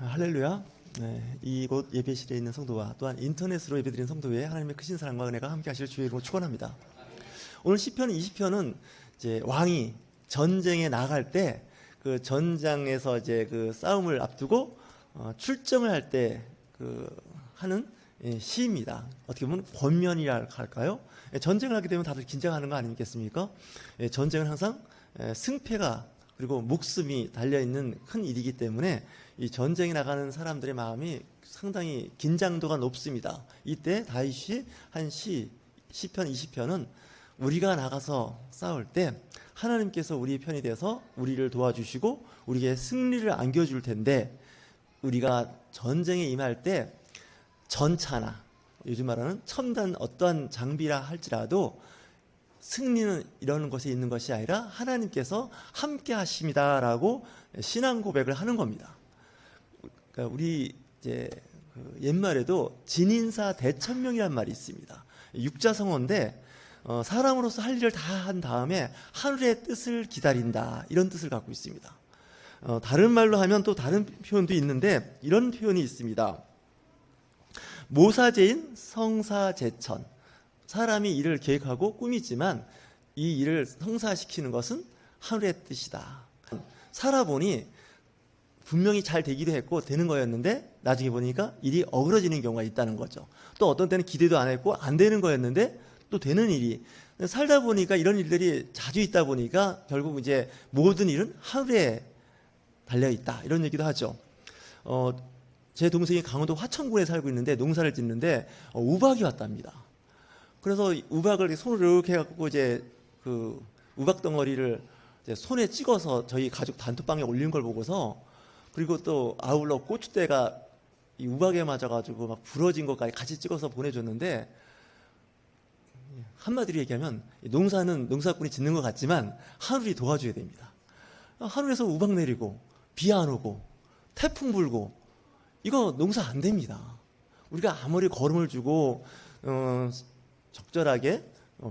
할렐루야. 네, 이곳 예배실에 있는 성도와 또한 인터넷으로 예배드리는 성도의 하나님의 크신 사랑과 은혜가 함께 하실 주의 이름으로 축원합니다. 오늘 시편 20편은 이제 왕이 전쟁에 나갈 때 그 전장에서 이제 그 싸움을 앞두고 출정을 할 때 그 하는 시입니다. 어떻게 보면 권면이라 할까요? 전쟁을 하게 되면 다들 긴장하는 거 아니겠습니까? 전쟁은 항상 승패가 그리고 목숨이 달려있는 큰 일이기 때문에 이 전쟁에 나가는 사람들의 마음이 상당히 긴장도가 높습니다. 이때 다윗이 한 시편 20편은 우리가 나가서 싸울 때 하나님께서 우리 편이 돼서 우리를 도와주시고 우리에게 승리를 안겨줄 텐데, 우리가 전쟁에 임할 때 전차나 요즘 말하는 첨단 어떠한 장비라 할지라도 승리는 이런 것에 있는 것이 아니라 하나님께서 함께 하십니다라고 신앙 고백을 하는 겁니다. 그러니까 우리 이제 옛말에도 진인사 대천명이란 말이 있습니다. 육자성어인데 사람으로서 할 일을 다 한 다음에 하늘의 뜻을 기다린다, 이런 뜻을 갖고 있습니다. 다른 말로 하면 또 다른 표현도 있는데 이런 표현이 있습니다. 모사제인 성사제천, 사람이 일을 계획하고 꾸미지만 이 일을 성사시키는 것은 하늘의 뜻이다. 살아보니 분명히 잘 되기도 했고 되는 거였는데 나중에 보니까 일이 어그러지는 경우가 있다는 거죠. 또 어떤 때는 기대도 안 했고 안 되는 거였는데 또 되는 일이, 살다 보니까 이런 일들이 자주 있다 보니까 결국 이제 모든 일은 하늘에 달려 있다, 이런 얘기도 하죠. 제 동생이 강원도 화천군에 살고 있는데 농사를 짓는데 우박이 왔답니다. 그래서 우박을 손으로 이렇게 해갖고 이제 그 우박 덩어리를 이제 손에 찍어서 저희 가족 단톡방에 올린 걸 보고서, 그리고 또 아울러 고추대가 이 우박에 맞아가지고 막 부러진 것까지 같이 찍어서 보내줬는데, 한마디로 얘기하면 농사는 농사꾼이 짓는 것 같지만 하늘이 도와줘야 됩니다. 하늘에서 우박 내리고 비 안 오고 태풍 불고 이거 농사 안 됩니다. 우리가 아무리 거름을 주고 적절하게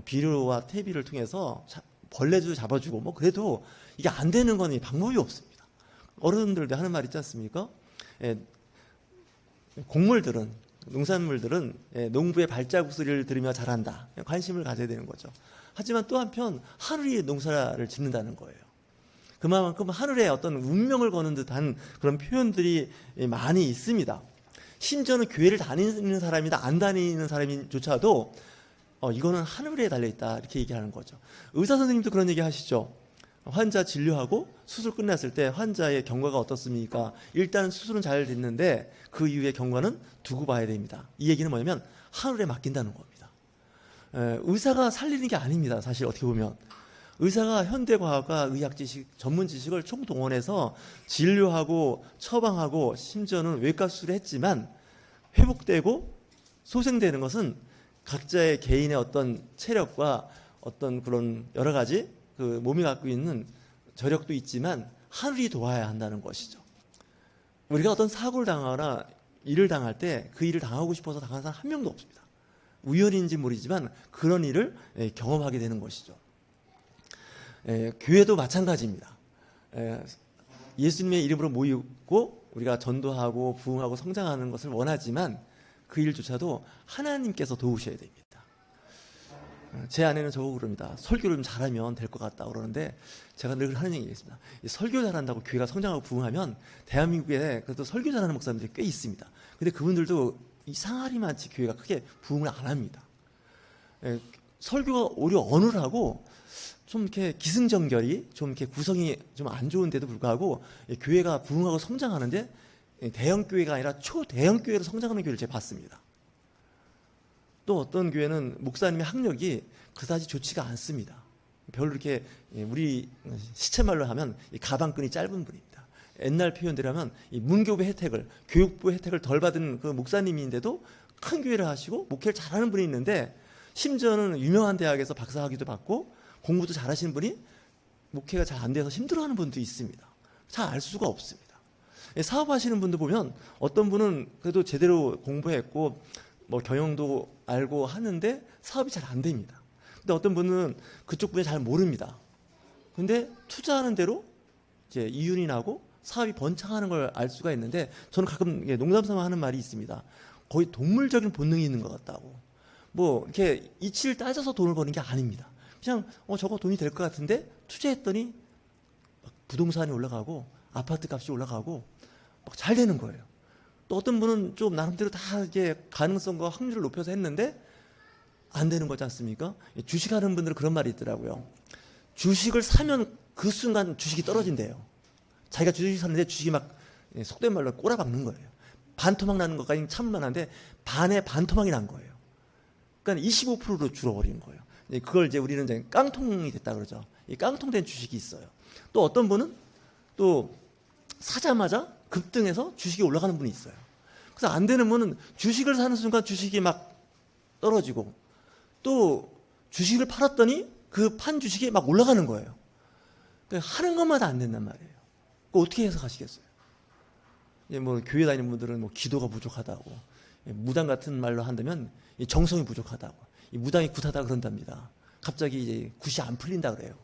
비료와 퇴비를 통해서 벌레도 잡아주고 뭐 그래도 이게 안 되는 건 방법이 없습니다. 어른들도 하는 말 있지 않습니까? 곡물들은, 농산물들은 농부의 발자국 소리를 들으며 자란다, 관심을 가져야 되는 거죠. 하지만 또 한편 하늘이 농사를 짓는다는 거예요. 그만큼 하늘에 어떤 운명을 거는 듯한 그런 표현들이 많이 있습니다. 심지어는 교회를 다니는 사람이다 안 다니는 사람조차도 이거는 하늘에 달려있다, 이렇게 얘기하는 거죠. 의사 선생님도 그런 얘기 하시죠. 환자 진료하고 수술 끝났을 때 환자의 경과가 어떻습니까? 일단 수술은 잘 됐는데 그 이후의 경과는 두고 봐야 됩니다. 이 얘기는 뭐냐면 하늘에 맡긴다는 겁니다. 의사가 살리는 게 아닙니다. 사실 어떻게 보면 의사가 현대과학과 의학 지식, 전문 지식을 총동원해서 진료하고 처방하고 심지어는 외과 수술을 했지만 회복되고 소생되는 것은 각자의 개인의 어떤 체력과 어떤 그런 여러 가지 그 몸이 갖고 있는 저력도 있지만 하늘이 도와야 한다는 것이죠. 우리가 어떤 사고를 당하거나 일을 당할 때 그 일을 당하고 싶어서 당한 사람 한 명도 없습니다. 우연인지 모르지만 그런 일을 경험하게 되는 것이죠. 교회도 마찬가지입니다. 예수님의 이름으로 모이고 우리가 전도하고 부흥하고 성장하는 것을 원하지만 그 일조차도 하나님께서 도우셔야 됩니다. 제 아내는 저보고 그럽니다. 설교를 좀 잘하면 될 것 같다 그러는데 제가 늘 하는 얘기가 있습니다. 설교 잘한다고 교회가 성장하고 부흥하면 대한민국에 그래도 설교 잘하는 목사님들이 꽤 있습니다. 근데 그분들도 이상하리만치 교회가 크게 부흥을 안 합니다. 설교가 오히려 어눌하고 좀 이렇게 기승전결이 좀 이렇게 구성이 좀 안 좋은데도 불구하고 교회가 부흥하고 성장하는데 대형 교회가 아니라 초대형 교회로 성장하는 교회를 제가 봤습니다. 또 어떤 교회는 목사님의 학력이 그다지 좋지가 않습니다. 별로 이렇게 우리 시체말로 하면 가방끈이 짧은 분입니다. 옛날 표현대로 하면 이 문교부 혜택을, 교육부 혜택을 덜 받은 그 목사님인데도 큰 교회를 하시고 목회를 잘하는 분이 있는데, 심지어는 유명한 대학에서 박사학위도 받고 공부도 잘하시는 분이 목회가 잘 안 돼서 힘들어하는 분도 있습니다. 잘 알 수가 없습니다. 사업하시는 분도 보면 어떤 분은 그래도 제대로 공부했고 뭐 경영도 알고 하는데 사업이 잘 안 됩니다. 근데 어떤 분은 그쪽 분야 잘 모릅니다. 근데 투자하는 대로 이제 이윤이 나고 사업이 번창하는 걸 알 수가 있는데, 저는 가끔 농담삼아 하는 말이 있습니다. 거의 동물적인 본능이 있는 것 같다고. 뭐 이렇게 이치를 따져서 돈을 버는 게 아닙니다. 그냥 저거 돈이 될 것 같은데 투자했더니 막 부동산이 올라가고 아파트 값이 올라가고 막 잘 되는 거예요. 또 어떤 분은 좀 나름대로 다 이게 가능성과 확률을 높여서 했는데 안 되는 거지 않습니까? 주식하는 분들은 그런 말이 있더라고요. 주식을 사면 그 순간 주식이 떨어진대요. 자기가 주식 샀는데 주식이 막 속된 말로 꼬라박는 거예요. 반토막 나는 것까지 참을만한데 반에 반토막이 난 거예요. 그러니까 25%로 줄어버린 거예요. 그걸 이제 우리는 이제 깡통이 됐다 그러죠. 이 깡통된 주식이 있어요. 또 어떤 분은 또 사자마자 급등해서 주식이 올라가는 분이 있어요. 그래서 안 되는 분은 주식을 사는 순간 주식이 막 떨어지고 또 주식을 팔았더니 그 판 주식이 막 올라가는 거예요. 그러니까 하는 것마다 안 된단 말이에요. 어떻게 해석하시겠어요? 뭐 교회 다니는 분들은 뭐 기도가 부족하다고, 무당 같은 말로 한다면 정성이 부족하다고, 무당이 굿하다 그런답니다. 갑자기 이제 굿이 안 풀린다 그래요.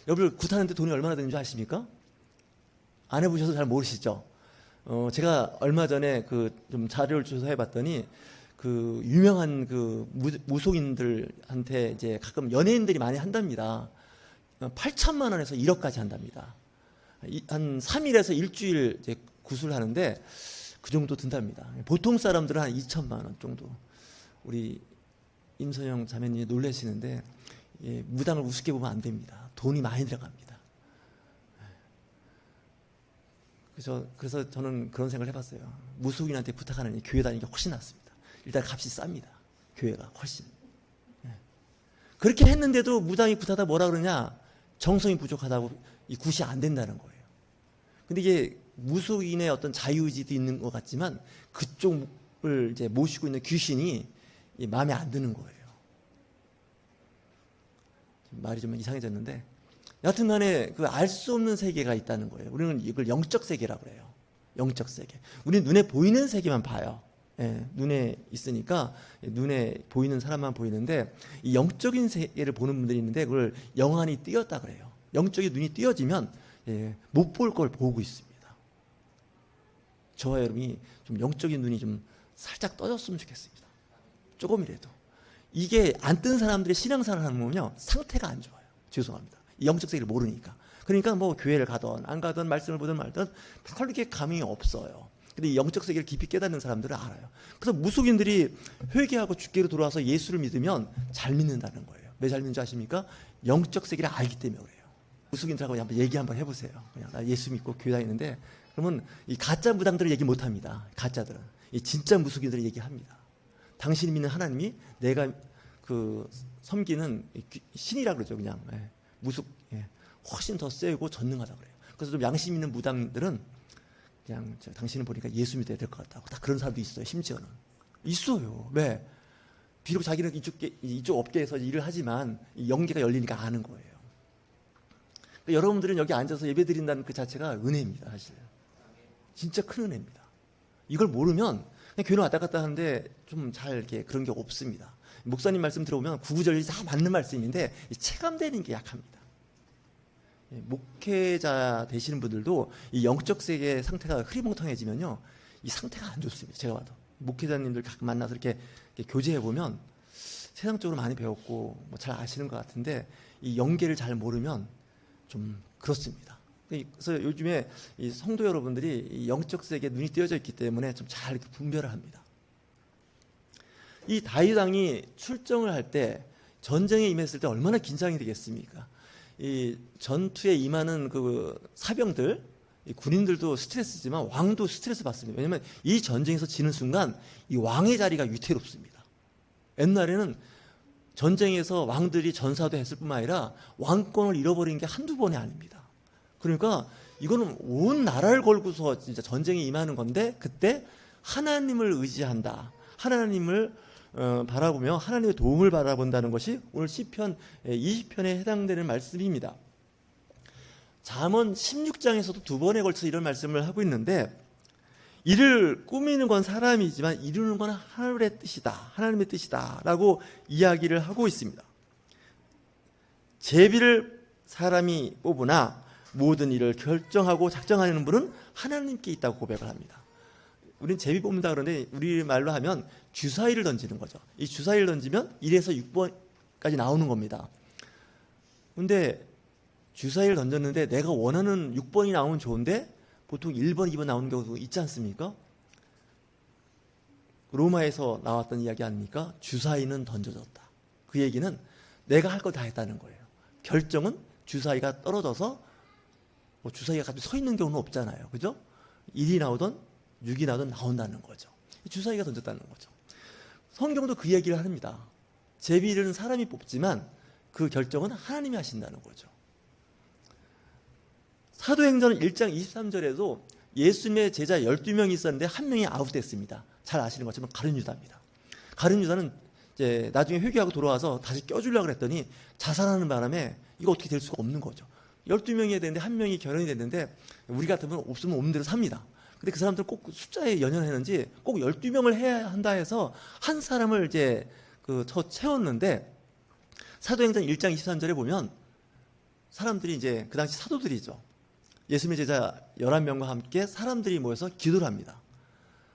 여러분 굿하는데 돈이 얼마나 드는지 아십니까? 안 해보셔서 잘 모르시죠? 제가 얼마 전에 좀 자료를 조사해봤더니 유명한 무속인들한테 이제 가끔 연예인들이 많이 한답니다. 8천만 원에서 1억까지 한답니다. 한 3일에서 일주일 이제 굿을 하는데 그 정도 든답니다. 보통 사람들은 한 2천만 원 정도. 우리 임선영 자매님이 놀라시는데 무당을 우습게 보면 안 됩니다. 돈이 많이 들어갑니다. 그래서 저는 그런 생각을 해봤어요. 무속인한테 부탁하는 교회 다니는 게 훨씬 낫습니다. 일단 값이 쌉니다. 교회가 훨씬. 그렇게 했는데도 무당이 굿하다 뭐라 그러냐? 정성이 부족하다고 이 굿이 안 된다는 거예요. 근데 이게 무속인의 어떤 자유의지도 있는 것 같지만 그쪽을 이제 모시고 있는 귀신이 마음에 안 드는 거예요. 말이 좀 이상해졌는데, 여하튼 간에 알 수 없는 세계가 있다는 거예요. 우리는 이걸 영적 세계라고 그래요. 영적 세계. 우리는 눈에 보이는 세계만 봐요. 눈에 있으니까 눈에 보이는 사람만 보이는데, 이 영적인 세계를 보는 분들이 있는데 그걸 영안이 띄었다 그래요. 영적인 눈이 띄어지면 못 볼 걸 보고 있습니다. 저와 여러분이 좀 영적인 눈이 좀 살짝 떠졌으면 좋겠습니다. 조금이라도. 이게 안 뜬 사람들의 신앙생활을 하면요 상태가 안 좋아요. 죄송합니다. 이 영적 세계를 모르니까. 그러니까 뭐 교회를 가든 안 가든 말씀을 보든 말든 별 이렇게 감이 없어요. 근데 이 영적 세계를 깊이 깨닫는 사람들은 알아요. 그래서 무속인들이 회개하고 주께로 돌아와서 예수를 믿으면 잘 믿는다는 거예요. 왜 잘 믿는지 아십니까? 영적 세계를 알기 때문에 그래요. 무속인들하고 한번 얘기 한번 해보세요. 그냥 나 예수 믿고 교회 다니는데, 그러면 이 가짜 무당들은 얘기 못합니다. 가짜들은. 이 진짜 무속인들은 얘기합니다. 당신이 믿는 하나님이 내가 섬기는 신이라 그러죠. 그냥 무속 훨씬 더 세고 전능하다 그래요. 그래서 좀 양심 있는 무당들은 그냥 당신을 보니까 예수 믿어야 될 것 같다고. 다 그런 사람도 있어요. 심지어는 있어요. 왜? 비록 자기는 이쪽 업계에서 일을 하지만 이 영계가 열리니까 아는 거예요. 그러니까 여러분들은 여기 앉아서 예배드린다는 그 자체가 은혜입니다. 사실 진짜 큰 은혜입니다. 이걸 모르면 그냥 교회 왔다 갔다 하는데 좀 잘 이렇게 그런 게 없습니다. 목사님 말씀 들어보면 구구절절이 다 맞는 말씀인데 체감되는 게 약합니다. 목회자 되시는 분들도 이 영적 세계 상태가 흐리멍텅해지면요 이 상태가 안 좋습니다. 제가 봐도 목회자님들 가끔 만나서 이렇게 교제해 보면 세상적으로 많이 배웠고 뭐 잘 아시는 것 같은데 이 영계를 잘 모르면 좀 그렇습니다. 그래서 요즘에 이 성도 여러분들이 이 영적 세계에 눈이 띄어져 있기 때문에 좀 잘 분별을 합니다. 이 다윗 왕이 출정을 할 때, 전쟁에 임했을 때 얼마나 긴장이 되겠습니까? 이 전투에 임하는 사병들, 이 군인들도 스트레스지만 왕도 스트레스 받습니다. 왜냐하면 이 전쟁에서 지는 순간 이 왕의 자리가 위태롭습니다. 옛날에는 전쟁에서 왕들이 전사도 했을 뿐만 아니라 왕권을 잃어버린 게 한두 번이 아닙니다. 그러니까 이거는 온 나라를 걸고서 진짜 전쟁에 임하는 건데, 그때 하나님을 의지한다. 하나님을 바라보며 하나님의 도움을 바라본다는 것이 오늘 시편 20편에 해당되는 말씀입니다. 잠언 16장에서도 두 번에 걸쳐서 이런 말씀을 하고 있는데, 이를 꾸미는 건 사람이지만 이루는 건 하늘의 뜻이다. 하나님의 뜻이다. 라고 이야기를 하고 있습니다. 제비를 사람이 뽑으나 모든 일을 결정하고 작정하는 분은 하나님께 있다고 고백을 합니다. 우리는 제비 뽑는다 그러는데 우리말로 하면 주사위를 던지는 거죠. 이 주사위를 던지면 1에서 6번까지 나오는 겁니다. 근데 주사위를 던졌는데 내가 원하는 6번이 나오면 좋은데 보통 1번, 2번 나오는 경우도 있지 않습니까? 로마에서 나왔던 이야기 아닙니까? 주사위는 던져졌다. 그 얘기는 내가 할 거 다 했다는 거예요. 결정은 주사위가 떨어져서 주사위가 갑자기 서 있는 경우는 없잖아요. 그죠? 1이 나오든 6이 나오든 나온다는 거죠. 주사위가 던졌다는 거죠. 성경도 그 얘기를 합니다. 제비는 사람이 뽑지만 그 결정은 하나님이 하신다는 거죠. 사도행전 1장 23절에도 예수님의 제자 12명이 있었는데 한 명이 아웃됐습니다. 잘 아시는 것처럼 가룟 유다입니다. 가룟 유다는 이제 나중에 회개하고 돌아와서 다시 껴주려고 했더니 자살하는 바람에 이거 어떻게 될 수가 없는 거죠. 12명이 되는데 한 명이 결혼이 됐는데 우리 같으면 없으면 없는 대로 삽니다. 근데 그 사람들은 꼭 숫자에 연연했는지 꼭 12명을 해야 한다 해서 한 사람을 이제 채웠는데 사도행전 1장 23절에 보면 사람들이 이제 그 당시 사도들이죠. 예수님의 제자 11명과 함께 사람들이 모여서 기도를 합니다.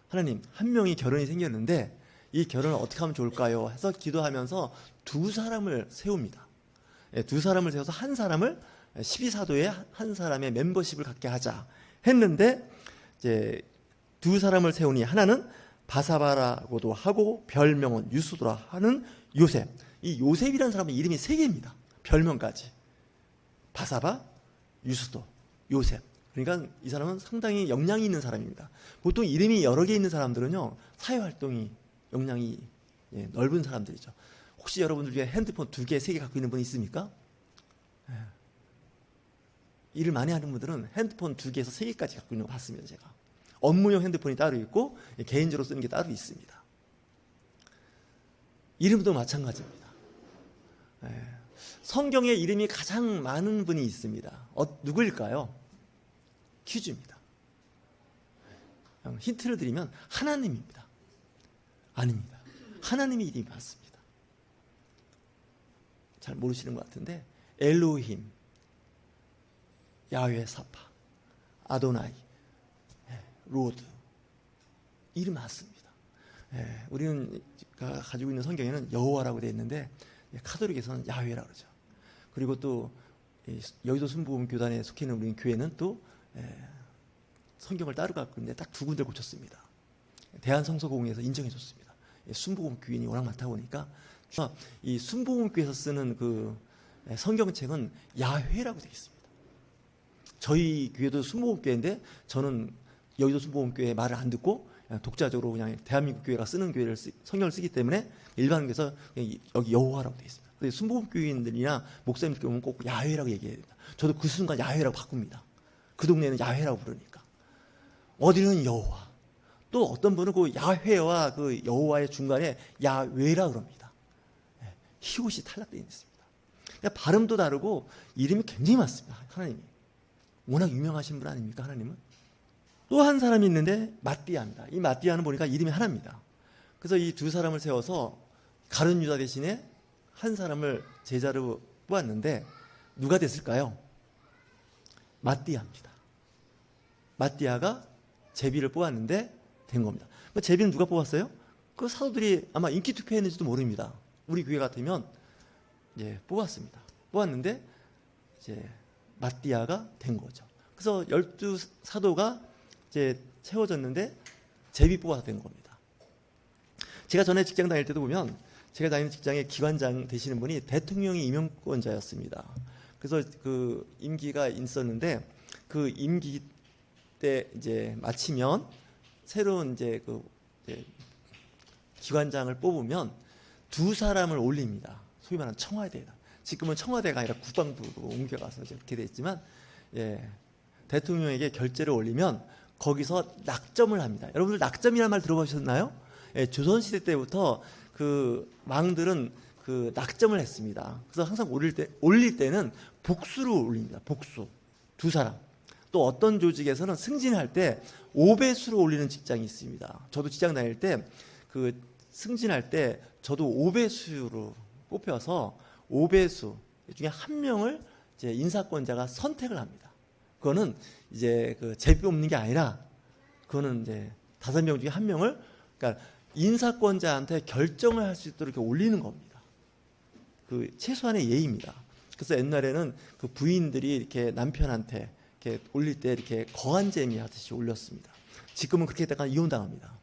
하나님, 한 명이 결혼이 생겼는데 이 결혼을 어떻게 하면 좋을까요? 해서 기도하면서 두 사람을 세웁니다. 두 사람을 세워서 한 사람을 12사도의 한 사람의 멤버십을 갖게 하자 했는데 이제 두 사람을 세우니 하나는 바사바라고도 하고 별명은 유수도라 하는 요셉. 이 요셉이라는 사람의 이름이 세 개입니다. 별명까지. 바사바, 유수도, 요셉. 그러니까 이 사람은 상당히 역량이 있는 사람입니다. 보통 이름이 여러 개 있는 사람들은요, 사회활동이 역량이 넓은 사람들이죠. 혹시 여러분들 중에 핸드폰 2개, 3개 갖고 있는 분 있습니까? 일을 많이 하는 분들은 핸드폰 2개에서 3개까지 갖고 있는 거 봤습니다. 제가 업무용 핸드폰이 따로 있고 개인적으로 쓰는 게 따로 있습니다. 이름도 마찬가지입니다. 성경에 이름이 가장 많은 분이 있습니다. 누구일까요? 퀴즈입니다. 힌트를 드리면 하나님입니다. 아닙니다. 하나님의 이름이 맞습니다. 잘 모르시는 것 같은데 엘로힘, 야훼 사파, 아도나이, 로드 이름 맞습니다. 우리는 가지고 있는 성경에는 여호와라고 되어 있는데 카톨릭에서는 야훼라고 그러죠. 그리고 또 여의도 순복음교단에 속해 있는 우리 교회는 또 성경을 따로 갖고 있는데 딱 2군데 고쳤습니다. 대한성서공회에서 인정해 줬습니다. 순복음 교인이 워낙 많다 보니까 이 순복음교회에서 쓰는 그 성경책은 야훼라고 되어 있습니다. 저희 교회도 순복음교회인데 저는 여의도 순복음교회 말을 안 듣고 독자적으로 그냥 대한민국 교회가 쓰는 교회를 성경을 쓰기 때문에 일반교회에서 여기 여호와라고 되어 있습니다. 근데 순복음교인들이나 목사님들 보면 꼭 야훼라고 얘기해야 됩니다. 저도 그 순간 야훼라고 바꿉니다. 그 동네는 야훼라고 부르니까. 어디는 여호와. 또 어떤 분은 그 야훼와 그 여호와의 중간에 야외라 그럽니다. 히읗이 탈락되어 있습니다. 그러니까 발음도 다르고 이름이 굉장히 많습니다. 하나님이. 워낙 유명하신 분 아닙니까? 하나님은. 또 한 사람이 있는데 마띠아입니다. 이 마띠아는 보니까 이름이 하나입니다. 그래서 이 두 사람을 세워서 가룟 유다 대신에 한 사람을 제자로 뽑았는데 누가 됐을까요? 마띠아입니다. 마띠아가 제비를 뽑았는데 된 겁니다. 그 제비는 누가 뽑았어요? 그 사도들이 아마 인기 투표했는지도 모릅니다. 우리 교회 같으면 뽑았습니다. 뽑았는데 이제 마띠아가 된 거죠. 그래서 12사도가 이제 채워졌는데 제비 뽑아서 된 겁니다. 제가 전에 직장 다닐 때도 보면 제가 다니는 직장의 기관장 되시는 분이 대통령의 임명권자였습니다. 그래서 그 임기가 있었는데 그 임기 때 이제 마치면 새로운 이제 기관장을 뽑으면 두 사람을 올립니다. 소위 말하는 청와대에다. 지금은 청와대가 아니라 국방부로 옮겨가서 이제 그렇게 됐지만 대통령에게 결재를 올리면 거기서 낙점을 합니다. 여러분들 낙점이라는 말 들어보셨나요? 조선시대 때부터 그 왕들은 그 낙점을 했습니다. 그래서 항상 올릴 때는 복수로 올립니다. 복수. 두 사람. 또 어떤 조직에서는 승진할 때 5배수로 올리는 직장이 있습니다. 저도 직장 다닐 때 그 승진할 때 저도 5배수로 뽑혀서 5배수 중에 한 명을 이제 인사권자가 선택을 합니다. 그거는 이제 그 제비 뽑는 게 아니라 그거는 이제 5명 중에 1명을 그러니까 인사권자한테 결정을 할 수 있도록 이렇게 올리는 겁니다. 그 최소한의 예의입니다. 그래서 옛날에는 그 부인들이 이렇게 남편한테 이렇게 올릴 때 이렇게 거한쟁이 하듯이 올렸습니다. 지금은 그렇게 했다가 이혼당합니다.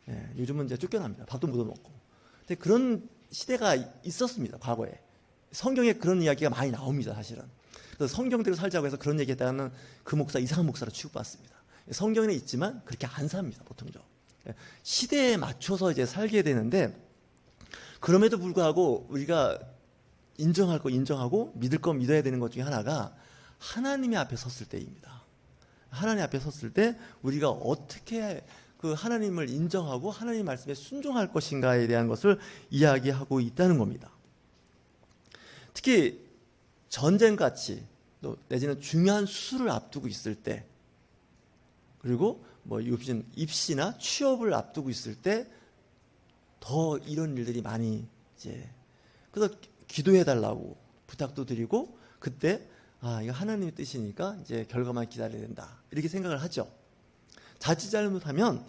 예, 요즘은 이제 쫓겨납니다. 밥도 묻어먹고. 근데 그런 시대가 있었습니다. 과거에. 성경에 그런 이야기가 많이 나옵니다. 사실은. 그래서 성경대로 살자고 해서 그런 얘기했다가는 그 목사 이상한 목사로 취급받습니다. 성경에는 있지만 그렇게 안 삽니다. 보통죠. 시대에 맞춰서 이제 살게 되는데 그럼에도 불구하고 우리가 인정할 거 인정하고 믿을 거 믿어야 되는 것 중에 하나가 하나님의 앞에 섰을 때입니다. 하나님 앞에 섰을 때 우리가 어떻게 그 하나님을 인정하고 하나님 말씀에 순종할 것인가에 대한 것을 이야기하고 있다는 겁니다. 특히 전쟁같이 또 내지는 중요한 수술을 앞두고 있을 때 그리고 뭐 입시나 취업을 앞두고 있을 때 더 이런 일들이 많이 이제 그래서 기도해 달라고 부탁도 드리고 그때 이거 하나님의 뜻이니까 이제 결과만 기다려야 된다 이렇게 생각을 하죠. 자칫 잘못하면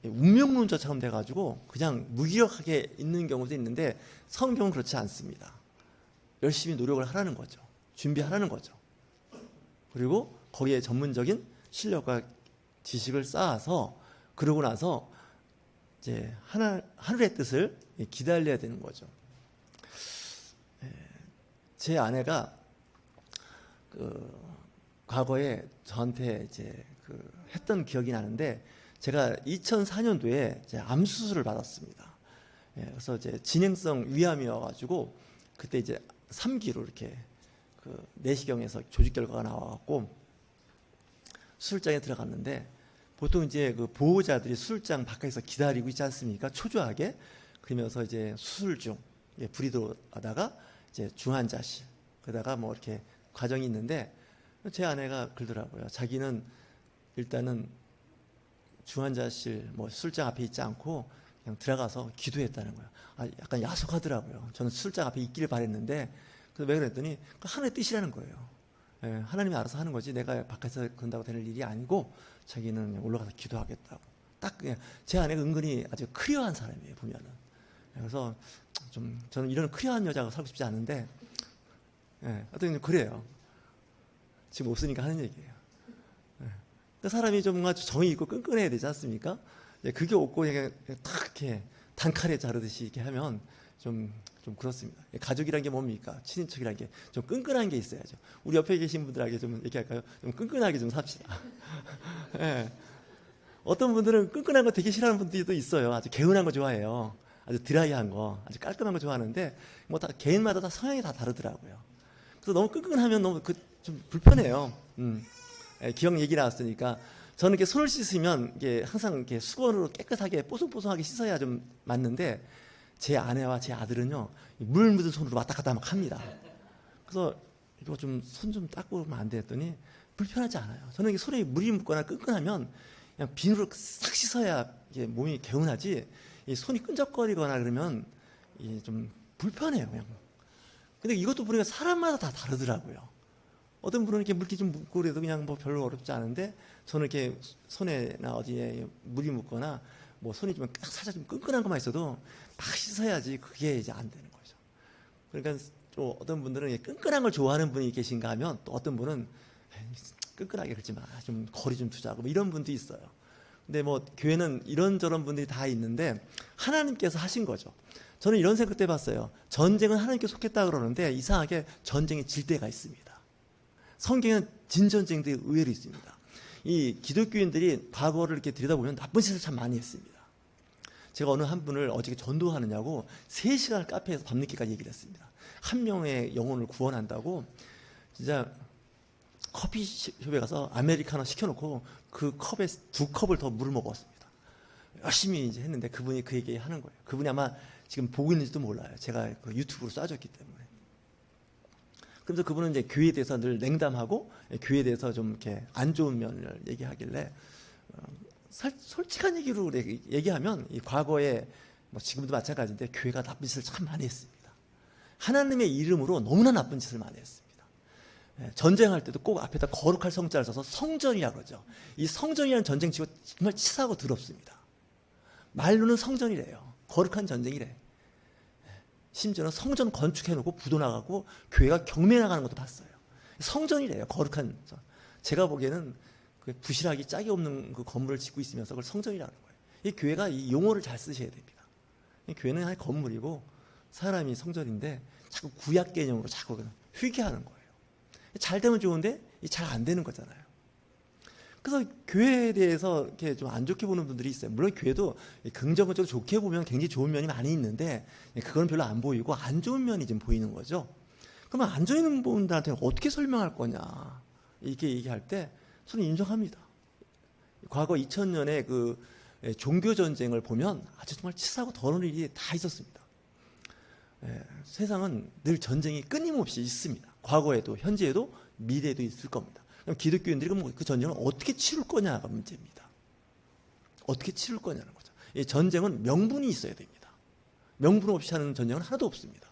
운명론자처럼 돼가지고 그냥 무기력하게 있는 경우도 있는데 성경은 그렇지 않습니다. 열심히 노력을 하라는 거죠. 준비하라는 거죠. 그리고 거기에 전문적인 실력과 지식을 쌓아서 그러고 나서 이제 하늘의 뜻을 기다려야 되는 거죠. 제 아내가 그 과거에 저한테 이제 했던 기억이 나는데 제가 2004년도에 이제 암 수술을 받았습니다. 그래서 이제 진행성 위암이어가지고 그때 이제 3기로 이렇게 그 내시경에서 조직 결과가 나와갖고 수술장에 들어갔는데 보통 이제 그 보호자들이 수술장 밖에서 기다리고 있지 않습니까? 초조하게. 그러면서 이제 수술 중 불이 들어가다가 이제 중환자실 그러다가 뭐 이렇게 과정이 있는데 제 아내가 그러더라고요. 자기는 일단은 중환자실 뭐 수술장 앞에 있지 않고 그냥 들어가서 기도했다는 거예요. 약간 야속하더라고요. 저는 수술장 앞에 있기를 바랬는데 그래서 왜 그랬더니 하나님의 뜻이라는 거예요. 하나님이 알아서 하는 거지 내가 밖에서 그런다고 되는 일이 아니고 자기는 올라가서 기도하겠다고. 딱 그냥 제 아내가 은근히 아주 크리어한 사람이에요. 보면은. 그래서 좀 저는 이런 크리어한 여자가 살고 싶지 않은데 하여튼 그래요. 지금 없으니까 하는 얘기예요. 그 사람이 좀 뭔가 정이 있고 끈끈해야 되지 않습니까? 그게 없고 그냥 탁 이렇게 단칼에 자르듯이 이렇게 하면 좀 그렇습니다. 가족이란 게 뭡니까? 친인척이란 게 좀 끈끈한 게 있어야죠. 우리 옆에 계신 분들에게 좀 얘기할까요? 좀 끈끈하게 좀 삽시다. 어떤 분들은 끈끈한 거 되게 싫어하는 분들도 있어요. 아주 개운한 거 좋아해요. 아주 드라이한 거, 아주 깔끔한 거 좋아하는데 뭐 다 개인마다 다 성향이 다 다르더라고요. 그래서 너무 끈끈하면 너무 좀 불편해요. 기억 얘기 나왔으니까 저는 이렇게 손을 씻으면 이게 항상 이렇게 수건으로 깨끗하게 뽀송뽀송하게 씻어야 좀 맞는데 제 아내와 제 아들은요 물 묻은 손으로 왔다 갔다 막 합니다. 그래서 이거 좀 손 좀 닦고 오면 안 돼 했더니 불편하지 않아요. 저는 손에 물이 묻거나 끈끈하면 그냥 비누로 싹 씻어야 이게 몸이 개운하지 이 손이 끈적거리거나 그러면 좀 불편해요. 그냥. 근데 이것도 보니까 사람마다 다 다르더라고요. 어떤 분은 이렇게 물기 좀 묻고 그래도 그냥 뭐 별로 어렵지 않은데 저는 이렇게 손에나 어디에 물이 묻거나 뭐 손이 좀 살짝 좀 끈끈한 것만 있어도 막 씻어야지 그게 이제 안 되는 거죠. 그러니까 또 어떤 분들은 끈끈한 걸 좋아하는 분이 계신가 하면 또 어떤 분은 끈끈하게 그러지 마. 좀 거리 좀 두자고 뭐 이런 분도 있어요. 근데 뭐 교회는 이런저런 분들이 다 있는데 하나님께서 하신 거죠. 저는 이런 생각 때 봤어요. 전쟁은 하나님께 속했다 그러는데 이상하게 전쟁이 질 때가 있습니다. 성경에는 진전쟁도 의외로 있습니다. 이 기독교인들이 과거를 이렇게 들여다보면 나쁜 짓을 참 많이 했습니다. 제가 어느 한 분을 어저께 전도하느냐고 3시간을 카페에서 밤늦게까지 얘기를 했습니다. 한 명의 영혼을 구원한다고 진짜 커피숍에 가서 아메리카노 시켜놓고 그 컵에 2컵을 더 물을 먹었습니다. 열심히 이제 했는데 그분이 그 얘기 하는 거예요. 그분이 아마 지금 보고 있는지도 몰라요. 제가 그 유튜브로 쏴줬기 때문에. 그래서 그분은 이제 교회에 대해서 늘 냉담하고 교회에 대해서 좀 이렇게 안 좋은 면을 얘기하길래 솔직한 얘기로 얘기하면 이 과거에 뭐 지금도 마찬가지인데 교회가 나쁜 짓을 참 많이 했습니다. 하나님의 이름으로 너무나 나쁜 짓을 많이 했습니다. 전쟁할 때도 꼭 앞에다 거룩할 성자를 써서 성전이라고 그러죠. 이 성전이라는 전쟁치고 정말 치사하고 더럽습니다. 말로는 성전이래요. 거룩한 전쟁이래. 심지어는 성전 건축해놓고 부도 나가고 교회가 경매 나가는 것도 봤어요. 성전이래요. 거룩한. 제가 보기에는 그 부실하기 짝이 없는 그 건물을 짓고 있으면서 그걸 성전이라는 거예요. 이 교회가 이 용어를 잘 쓰셔야 됩니다. 이 교회는 하나의 건물이고 사람이 성전인데 자꾸 구약 개념으로 자꾸 회귀하는 거예요. 잘 되면 좋은데 잘 안 되는 거잖아요. 그래서 교회에 대해서 이렇게 좀 안 좋게 보는 분들이 있어요. 물론 교회도 긍정적으로 좋게 보면 굉장히 좋은 면이 많이 있는데 그건 별로 안 보이고 안 좋은 면이 좀 보이는 거죠. 그러면 안 좋은 분들한테 어떻게 설명할 거냐 이렇게 얘기할 때 저는 인정합니다. 과거 2000년에 그 종교 전쟁을 보면 아주 정말 치사하고 더러운 일이 다 있었습니다. 세상은 늘 전쟁이 끊임없이 있습니다. 과거에도 현재에도 미래에도 있을 겁니다. 그럼 기독교인들이 그 전쟁을 어떻게 치룰 거냐가 문제입니다. 어떻게 치룰 거냐는 거죠. 이 전쟁은 명분이 있어야 됩니다. 명분 없이 하는 전쟁은 하나도 없습니다.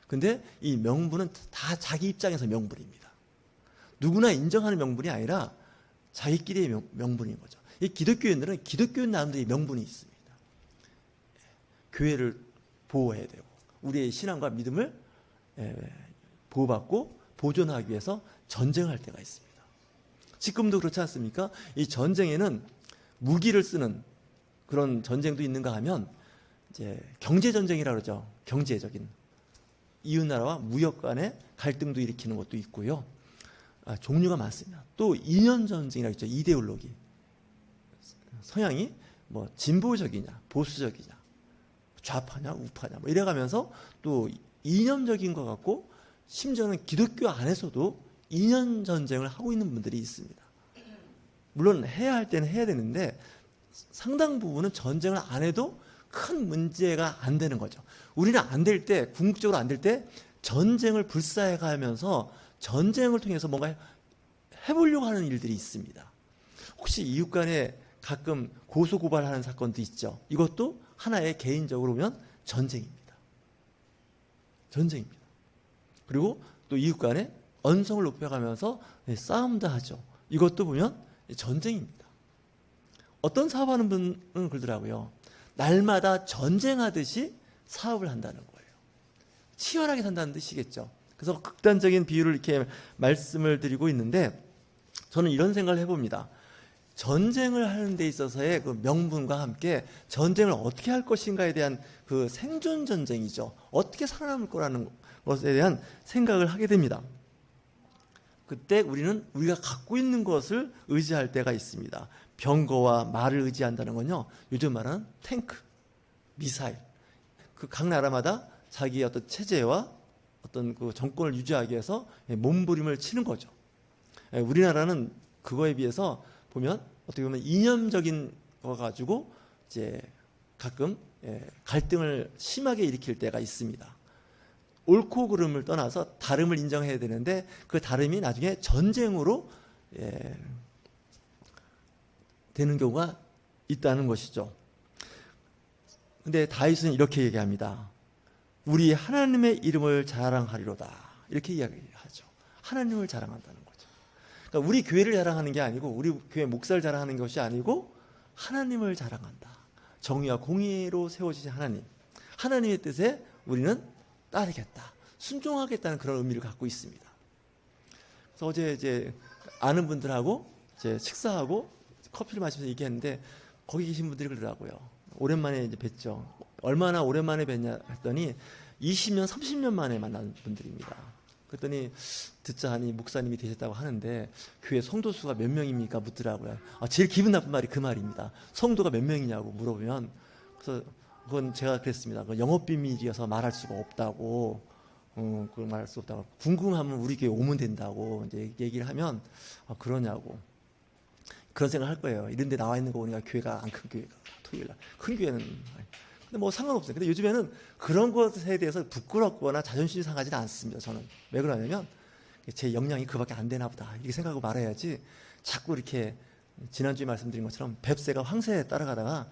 근데 이 명분은 다 자기 입장에서 명분입니다. 누구나 인정하는 명분이 아니라 자기끼리의 명분인 거죠. 이 기독교인들은 기독교인 나름대로의 명분이 있습니다. 교회를 보호해야 되고 우리의 신앙과 믿음을 보호받고 보존하기 위해서 전쟁할 때가 있습니다. 지금도 그렇지 않습니까? 이 전쟁에는 무기를 쓰는 그런 전쟁도 있는가 하면 이제 경제 전쟁이라고 그러죠. 경제적인 이웃나라와 무역 간의 갈등도 일으키는 것도 있고요. 종류가 많습니다. 또 이념 전쟁이라고 있죠. 이데올로기. 성향이 뭐 진보적이냐, 보수적이냐, 좌파냐, 우파냐 뭐 이래가면서 또 이념적인 것 같고 심지어는 기독교 안에서도 이념 전쟁을 하고 있는 분들이 있습니다. 물론 해야 할 때는 해야 되는데 상당 부분은 전쟁을 안 해도 큰 문제가 안 되는 거죠. 우리는 안 될 때, 궁극적으로 안 될 때 전쟁을 불사해 가면서 전쟁을 통해서 뭔가 해보려고 하는 일들이 있습니다. 혹시 이웃 간에 가끔 고소고발하는 사건도 있죠. 이것도 하나의 개인적으로 보면 전쟁입니다. 전쟁입니다. 그리고 또 이웃 간에 언성을 높여가면서 싸움도 하죠. 이것도 보면 전쟁입니다. 어떤 사업하는 분은 그러더라고요. 날마다 전쟁하듯이 사업을 한다는 거예요. 치열하게 산다는 뜻이겠죠. 그래서 극단적인 비유를 이렇게 말씀을 드리고 있는데 저는 이런 생각을 해봅니다. 전쟁을 하는 데 있어서의 그 명분과 함께 전쟁을 어떻게 할 것인가에 대한 그 생존 전쟁이죠. 어떻게 살아남을 거라는 것에 대한 생각을 하게 됩니다. 그때 우리가 갖고 있는 것을 의지할 때가 있습니다. 병거와 말을 의지한다는 건요. 요즘 말하는 탱크, 미사일. 그 각 나라마다 자기의 어떤 체제와 어떤 그 정권을 유지하기 위해서 몸부림을 치는 거죠. 우리나라는 그거에 비해서 보면 어떻게 보면 이념적인 거 가지고 이제 가끔 갈등을 심하게 일으킬 때가 있습니다. 옳고 그름을 떠나서 다름을 인정해야 되는데 그 다름이 나중에 전쟁으로 되는 경우가 있다는 것이죠. 근데 다윗은 이렇게 얘기합니다. 우리 하나님의 이름을 자랑하리로다. 이렇게 이야기하죠. 하나님을 자랑한다는 거죠. 그러니까 우리 교회를 자랑하는 게 아니고 우리 교회 목사를 자랑하는 것이 아니고 하나님을 자랑한다. 정의와 공의로 세워지신 하나님. 하나님의 뜻에 우리는 따르겠다. 순종하겠다는 그런 의미를 갖고 있습니다. 그래서 어제 이제 아는 분들하고 이제 식사하고 커피를 마시면서 얘기했는데 거기 계신 분들이 그러더라고요. 오랜만에 이제 뵀죠. 얼마나 오랜만에 뵀냐 했더니 20년, 30년 만에 만난 분들입니다. 그랬더니 듣자 하니 목사님이 되셨다고 하는데 교회 성도 수가 몇 명입니까? 묻더라고요. 제일 기분 나쁜 말이 그 말입니다. 성도가 몇 명이냐고 물어보면 그래서 그건 제가 그랬습니다. 그건 영업 비밀이어서 말할 수가 없다고. 그걸 말할 수 없다고. 궁금하면 우리 교회 오면 된다고 이제 얘기를 하면 그러냐고. 그런 생각을 할 거예요. 이런 데 나와 있는 거 보니까 교회가 안 큰 교회가 토요일 날 큰 교회는 근데 뭐 상관없어요. 근데 요즘에는 그런 것에 대해서 부끄럽거나 자존심이 상하지는 않습니다. 저는 왜 그러냐면 제 역량이 그밖에 안 되나 보다 이렇게 생각하고 말해야지 자꾸 이렇게 지난주에 말씀드린 것처럼 뱁새가 황새에 따라가다가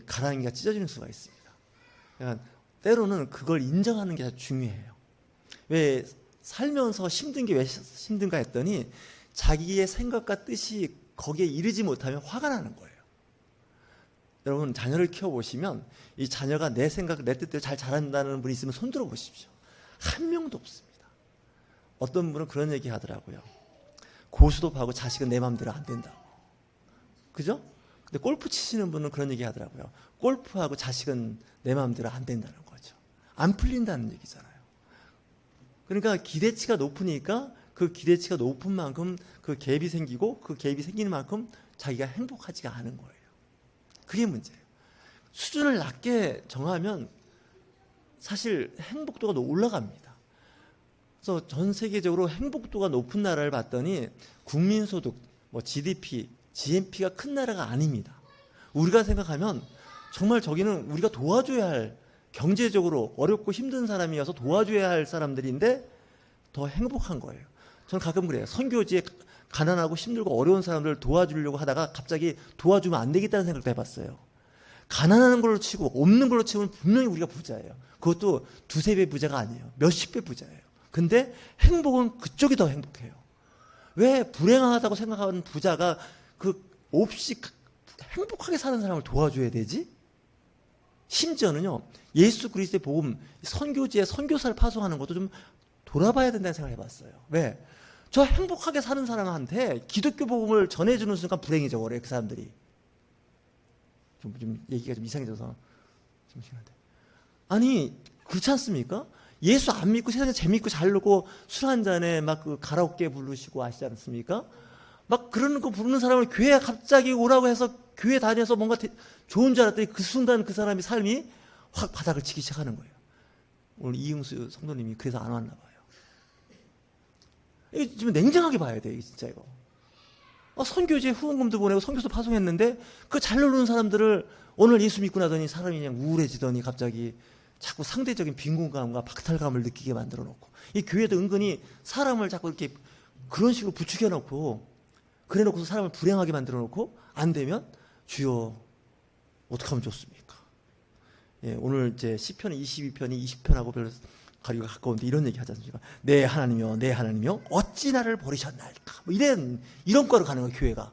가랑이가 찢어지는 수가 있습니다. 그러니까 때로는 그걸 인정하는 게 중요해요. 왜 살면서 힘든 게 왜 힘든가 했더니 자기의 생각과 뜻이 거기에 이르지 못하면 화가 나는 거예요. 여러분 자녀를 키워보시면 이 자녀가 내 생각, 내 뜻대로 잘 자란다는 분이 있으면 손들어 보십시오. 한 명도 없습니다. 어떤 분은 그런 얘기 하더라고요. 고수톱하고 자식은 내 마음대로 안 된다고. 그죠? 근데 골프 치시는 분은 그런 얘기 하더라고요. 골프하고 자식은 내 마음대로 안 된다는 거죠. 안 풀린다는 얘기잖아요. 그러니까 기대치가 높으니까 그 기대치가 높은 만큼 그 갭이 생기고 그 갭이 생기는 만큼 자기가 행복하지가 않은 거예요. 그게 문제예요. 수준을 낮게 정하면 사실 행복도가 올라갑니다. 그래서 전 세계적으로 행복도가 높은 나라를 봤더니 국민소득, 뭐 GDP, GNP가 큰 나라가 아닙니다. 우리가 생각하면 정말 저기는 우리가 도와줘야 할, 경제적으로 어렵고 힘든 사람이어서 도와줘야 할 사람들인데 더 행복한 거예요. 저는 가끔 그래요. 선교지에 가난하고 힘들고 어려운 사람들을 도와주려고 하다가 갑자기 도와주면 안 되겠다는 생각도 해봤어요. 가난한 걸로 치고 없는 걸로 치면 분명히 우리가 부자예요. 그것도 두세 배 부자가 아니에요. 몇십 배 부자예요. 근데 행복은 그쪽이 더 행복해요. 왜 불행하다고 생각하는 부자가 그 없이 행복하게 사는 사람을 도와줘야 되지? 심지어는요, 예수 그리스도의 복음, 선교지에 선교사를 파송하는 것도 좀 돌아봐야 된다는 생각을 해봤어요. 왜? 저 행복하게 사는 사람한테 기독교 복음을 전해주는 순간 불행해져 버려요, 그 사람들이. 좀 얘기가 좀 이상해져서 좀 심한데. 아니, 그렇지 않습니까? 예수 안 믿고 세상에 재밌고 잘 놀고 술 한 잔에 막 그 가라오케 부르시고 아시지 않습니까? 막 그런 거 부르는 사람을 교회에 갑자기 오라고 해서 교회 다녀서 뭔가 좋은 줄 알았더니 그 순간 그 사람의 삶이 확 바닥을 치기 시작하는 거예요. 오늘 이응수 성도님이 그래서 안 왔나 봐요. 이거 좀 냉정하게 봐야 돼, 진짜 이거. 선교지에 후원금도 보내고 선교도 파송했는데 그 잘 노는 사람들을 오늘 예수 믿고 나더니 사람이 그냥 우울해지더니 갑자기 자꾸 상대적인 빈곤감과 박탈감을 느끼게 만들어 놓고, 이 교회도 은근히 사람을 자꾸 이렇게 그런 식으로 부추겨 놓고 그래 놓고서 사람을 불행하게 만들어 놓고 안 되면 주여 어떻게 하면 좋습니까? 예, 오늘 이제 시편 22편이 20편하고 별로 거리가 가까운데 이런 얘기 하지 않습니까? 내 하나님이여, 내 하나님이여, 어찌 나를 버리셨나이까? 뭐 이런 거로 가는 거예요, 교회가.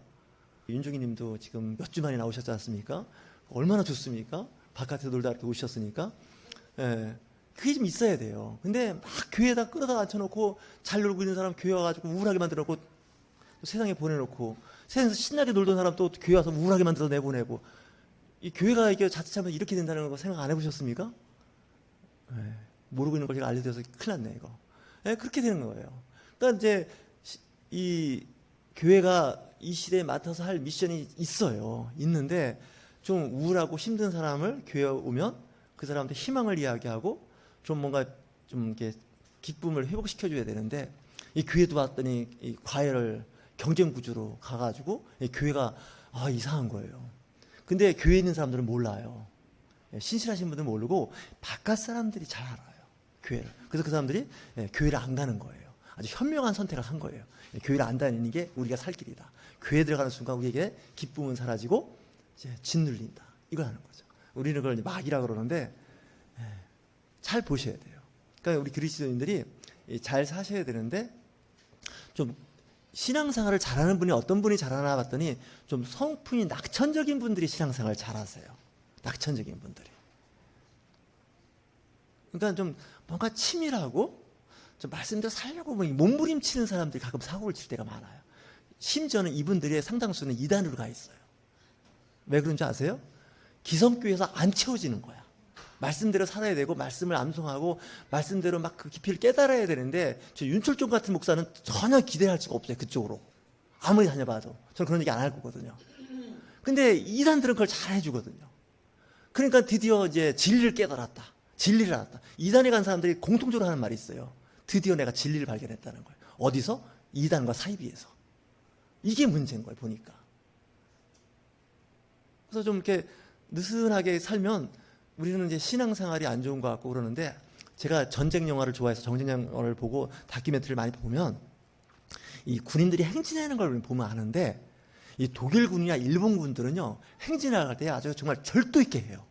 윤중희 님도 지금 몇 주 만에 나오셨지 않습니까? 얼마나 좋습니까? 바깥에서 놀다 이렇게 오셨으니까. 예, 그게 좀 있어야 돼요. 근데 막 교회에다 끌어다 앉혀놓고 잘 놀고 있는 사람 교회 와가지고 우울하게 만들어놓고 세상에 보내놓고 세상에서 신나게 놀던 사람 또 교회 와서 우울하게 만들어서 내보내고, 이 교회가 이게 자칫하면 이렇게 된다는 거 생각 안 해보셨습니까? 예. 모르고 있는 걸 제가 알려드려서 큰일 났네, 이거. 네, 그렇게 되는 거예요. 그러니까 이제 이 교회가 이 시대에 맡아서 할 미션이 있어요. 있는데 좀 우울하고 힘든 사람을 교회에 오면 그 사람한테 희망을 이야기하고 좀 뭔가 좀 이렇게 기쁨을 회복시켜줘야 되는데, 이 교회도 봤더니 이 과외를 경쟁 구조로 가가지고 이 교회가 이상한 거예요. 근데 교회에 있는 사람들은 몰라요. 신실하신 분들은 모르고 바깥 사람들이 잘 알아요, 교회를. 그래서 그 사람들이 교회를 안 가는 거예요. 아주 현명한 선택을 한 거예요. 교회를 안 다니는 게 우리가 살 길이다. 교회에 들어가는 순간 우리에게 기쁨은 사라지고 이제 짓눌린다. 이걸 하는 거죠. 우리는 그걸 막이라 그러는데 잘 보셔야 돼요. 그러니까 우리 그리스도인들이 잘 사셔야 되는데, 좀 신앙생활을 잘하는 분이 어떤 분이 잘하나 봤더니 좀 성품이 낙천적인 분들이 신앙생활을 잘하세요. 낙천적인 분들이. 그러니까 좀 뭔가 치밀하고 좀 말씀대로 살려고 몸부림치는 사람들이 가끔 사고를 칠 때가 많아요. 심지어는 이분들의 상당수는 이단으로 가 있어요. 왜 그런지 아세요? 기성교회에서 안 채워지는 거야. 말씀대로 살아야 되고 말씀을 암송하고 말씀대로 막 그 깊이를 깨달아야 되는데, 저 윤철종 같은 목사는 전혀 기대할 수가 없어요, 그쪽으로. 아무리 다녀봐도. 저는 그런 얘기 안 할 거거든요. 근데 이단들은 그걸 잘 해주거든요. 그러니까 드디어 이제 진리를 깨달았다. 진리를 알았다. 이단에 간 사람들이 공통적으로 하는 말이 있어요. 드디어 내가 진리를 발견했다는 거예요. 어디서? 이단과 사이비에서. 이게 문제인 거예요, 보니까. 그래서 좀 이렇게 느슨하게 살면 우리는 이제 신앙생활이 안 좋은 것 같고 그러는데, 제가 전쟁 영화를 좋아해서 전쟁 영화를 보고 다큐멘터리를 많이 보면 이 군인들이 행진하는 걸 보면 아는데, 이 독일 군이나 일본 군들은요, 행진할 때 아주 정말 절도 있게 해요.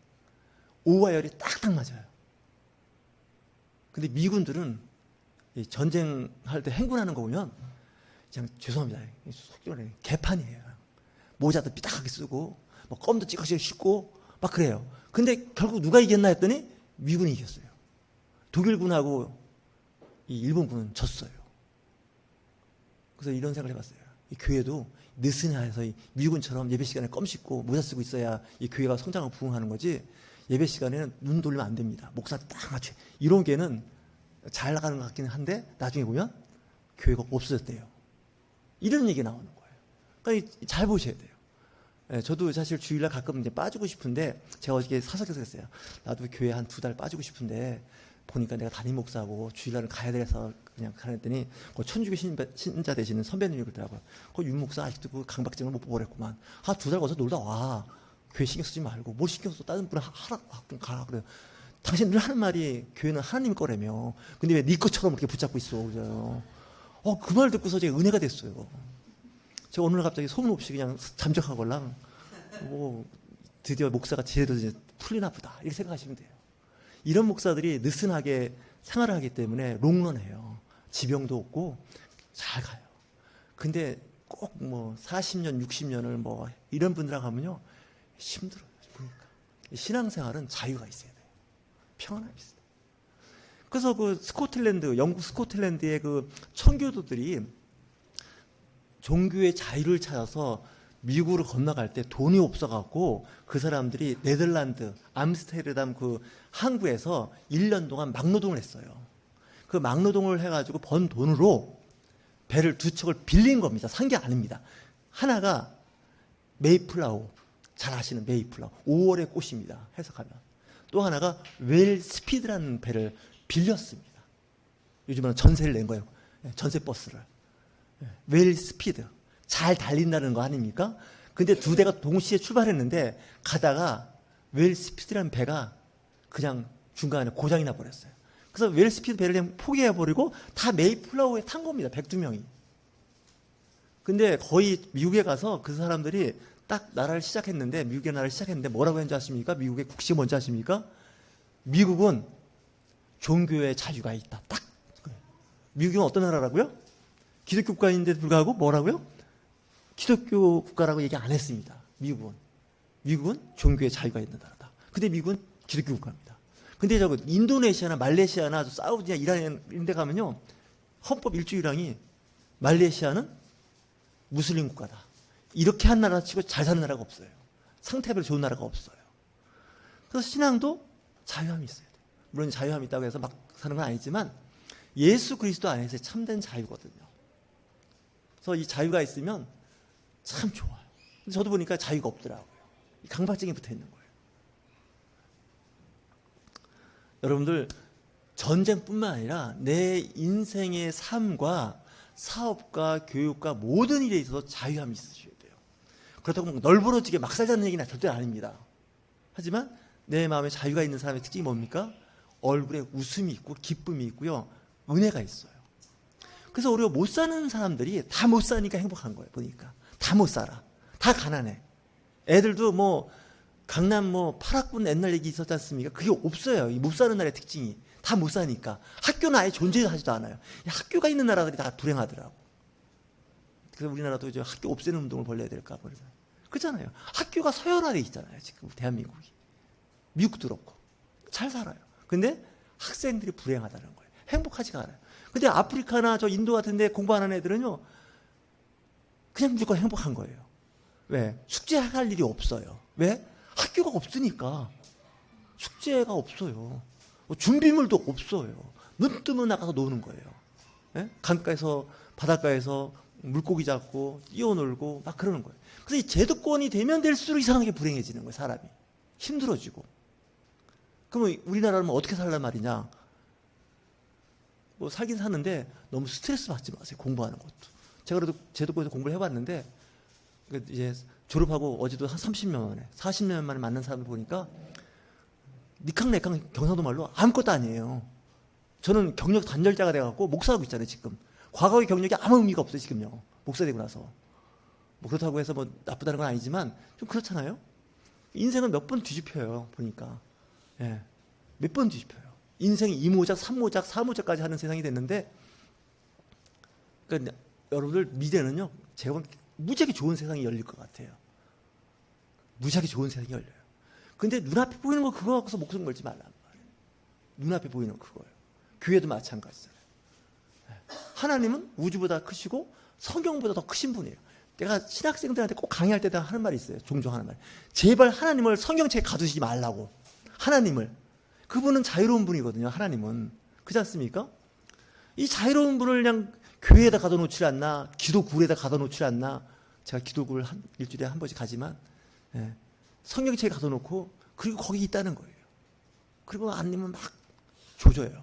오와 열이 딱딱 맞아요. 근데 미군들은 이 전쟁할 때 행군하는 거 보면 그냥 죄송합니다. 속도는 개판이에요. 모자도 삐딱하게 쓰고 뭐 껌도 찌그시 씻고 막 그래요. 근데 결국 누가 이겼나 했더니 미군이 이겼어요. 독일군하고 이 일본군은 졌어요. 그래서 이런 생각을 해봤어요. 이 교회도 느슨해서 미군처럼 예배 시간에 껌 씻고 모자 쓰고 있어야 이 교회가 성장하고 부흥하는 거지, 예배 시간에는 눈 돌리면 안 됩니다. 목사 딱 맞춰. 이런 게는 잘 나가는 것 같기는 한데 나중에 보면 교회가 없어졌대요. 이런 얘기 나오는 거예요. 그러니까 잘 보셔야 돼요. 예, 저도 사실 주일날 가끔 이제 빠지고 싶은데, 제가 어저께 사석에서 했어요. 나도 교회 한 2달 빠지고 싶은데 보니까 내가 담임 목사고 주일날은 가야 돼서 그냥 가랬더니 그 천주교 신자 되시는 선배님이 그러더라고요. 그 윤 목사 아직도 그 강박증을 못 보고랬구만. 2달 거기서 놀다 와. 교회 신경 쓰지 말고 뭘 신경 써. 다른 분은 하라 가라 그래요. 당신 늘 하는 말이 교회는 하나님 거라며. 근데 왜 네 것처럼 이렇게 붙잡고 있어. 그래요. 그 말 듣고서 제가 은혜가 됐어요. 제가 오늘 갑자기 소문 없이 그냥 잠적하걸랑 드디어 목사가 제대로 이제 풀리나 보다 이렇게 생각하시면 돼요. 이런 목사들이 느슨하게 생활을 하기 때문에 롱런해요. 지병도 없고 잘 가요. 근데 꼭 40년, 60년을 이런 분들하고 하면요 힘들어요. 보니까 신앙생활은 자유가 있어야 돼요. 평안함이 있어야 돼요. 그래서 그 스코틀랜드, 영국 스코틀랜드의 그 청교도들이 종교의 자유를 찾아서 미국으로 건너갈 때 돈이 없어갖고 그 사람들이 네덜란드, 암스테르담 그 항구에서 1년 동안 막노동을 했어요. 그 막노동을 해가지고 번 돈으로 배를 2척을 빌린 겁니다. 산 게 아닙니다. 하나가 메이플라워, 잘 아시는 메이플라워, 5월의 꽃입니다. 해석하면. 또 하나가 웰 스피드라는 배를 빌렸습니다. 요즘은 전세를 낸 거예요. 전세 버스를. 웰 스피드, 잘 달린다는 거 아닙니까? 근데 2대가 동시에 출발했는데 가다가 웰 스피드라는 배가 그냥 중간에 고장이 나버렸어요. 그래서 웰 스피드 배를 그냥 포기해버리고 다 메이플라워에 탄 겁니다. 102명이. 근데 거의 미국에 가서 그 사람들이 딱 나라를 시작했는데, 미국의 나라를 시작했는데 뭐라고 했는지 아십니까? 미국의 국시 뭔지 아십니까? 미국은 종교의 자유가 있다. 딱. 미국은 어떤 나라라고요? 기독교 국가인데도 불구하고 뭐라고요? 기독교 국가라고 얘기 안 했습니다. 미국은 종교의 자유가 있는 나라다. 근데 미국은 기독교 국가입니다. 근데 인도네시아나 말레이시아나 사우디나 이란 이런 데 가면요 헌법 1조 1항이 말레이시아는 무슬림 국가다. 이렇게 한 나라 치고 잘 사는 나라가 없어요. 상태별로 좋은 나라가 없어요. 그래서 신앙도 자유함이 있어야 돼요. 물론 자유함이 있다고 해서 막 사는 건 아니지만 예수 그리스도 안에서 참된 자유거든요. 그래서 이 자유가 있으면 참 좋아요. 근데 저도 보니까 자유가 없더라고요. 강박증이 붙어 있는 거예요. 여러분들, 전쟁뿐만 아니라 내 인생의 삶과 사업과 교육과 모든 일에 있어서 자유함이 있으셔야 돼요. 그렇다고 널브러지게 막 살자는 얘기는 절대 아닙니다. 하지만 내 마음에 자유가 있는 사람의 특징이 뭡니까? 얼굴에 웃음이 있고 기쁨이 있고요, 은혜가 있어요. 그래서 우리가 못 사는 사람들이 다 못 사니까 행복한 거예요. 보니까 다 못 살아. 다 가난해. 애들도 강남 8학군 옛날 얘기 있었지 않습니까? 그게 없어요. 못 사는 나라의 특징이. 다 못 사니까. 학교는 아예 존재하지도 않아요. 학교가 있는 나라들이 다 불행하더라고. 그래서 우리나라도 이제 학교 없애는 운동을 벌려야 될까 그러잖아요. 그렇잖아요. 학교가 서열화되어 있잖아요. 지금 대한민국이. 미국도 그렇고. 잘 살아요. 근데 학생들이 불행하다는 거예요. 행복하지가 않아요. 근데 아프리카나 저 인도 같은 데 공부 안 하는 애들은요 그냥 무조건 행복한 거예요. 왜? 숙제할 일이 없어요. 왜? 학교가 없으니까. 숙제가 없어요. 준비물도 없어요. 눈 뜨면 나가서 노는 거예요. 예? 강가에서 바닷가에서 물고기 잡고 뛰어놀고 막 그러는 거예요. 그래서 이 제도권이 되면 될수록 이상하게 불행해지는 거예요. 사람이. 힘들어지고. 그러면 우리나라는 어떻게 살란 말이냐. 살긴 사는데 너무 스트레스 받지 마세요. 공부하는 것도. 제가 그래도 제도권에서 공부를 해봤는데 이제 졸업하고 어제도 한 30년 만에 40년 만에 만난 사람을 보니까 니캉네캉 경상도 말로 아무것도 아니에요. 저는 경력 단절자가 돼갖고 목사하고 있잖아요. 지금 과거의 경력이 아무 의미가 없어요. 지금요. 목사 되고 나서. 그렇다고 해서 나쁘다는 건 아니지만 좀 그렇잖아요. 인생은 몇 번 뒤집혀요. 보니까. 예. 몇 번 뒤집혀요. 인생이 2모작, 3모작, 4모작까지 하는 세상이 됐는데 그러니까 여러분들 미래는요, 제가 보면 무지하게 좋은 세상이 열릴 것 같아요. 무지하게 좋은 세상이 열려요. 근데 눈앞에 보이는 거 그거 갖고서 목숨 걸지 말란 말이에요. 눈앞에 보이는 그거예요. 교회도 마찬가지잖아요. 하나님은 우주보다 크시고 성경보다 더 크신 분이에요. 내가 신학생들한테 꼭 강의할 때다 하는 말이 있어요. 종종 하는 말. 제발 하나님을 성경책에 가두시지 말라고. 하나님을. 그분은 자유로운 분이거든요. 하나님은. 그렇지 않습니까? 이 자유로운 분을 그냥 교회에다 가둬놓지 않나, 기도굴에다 가둬놓지 않나. 제가 기도굴 일주일에 한 번씩 가지만 성경책에 가둬놓고 그리고 거기 있다는 거예요. 그리고 아니면 막 조져요.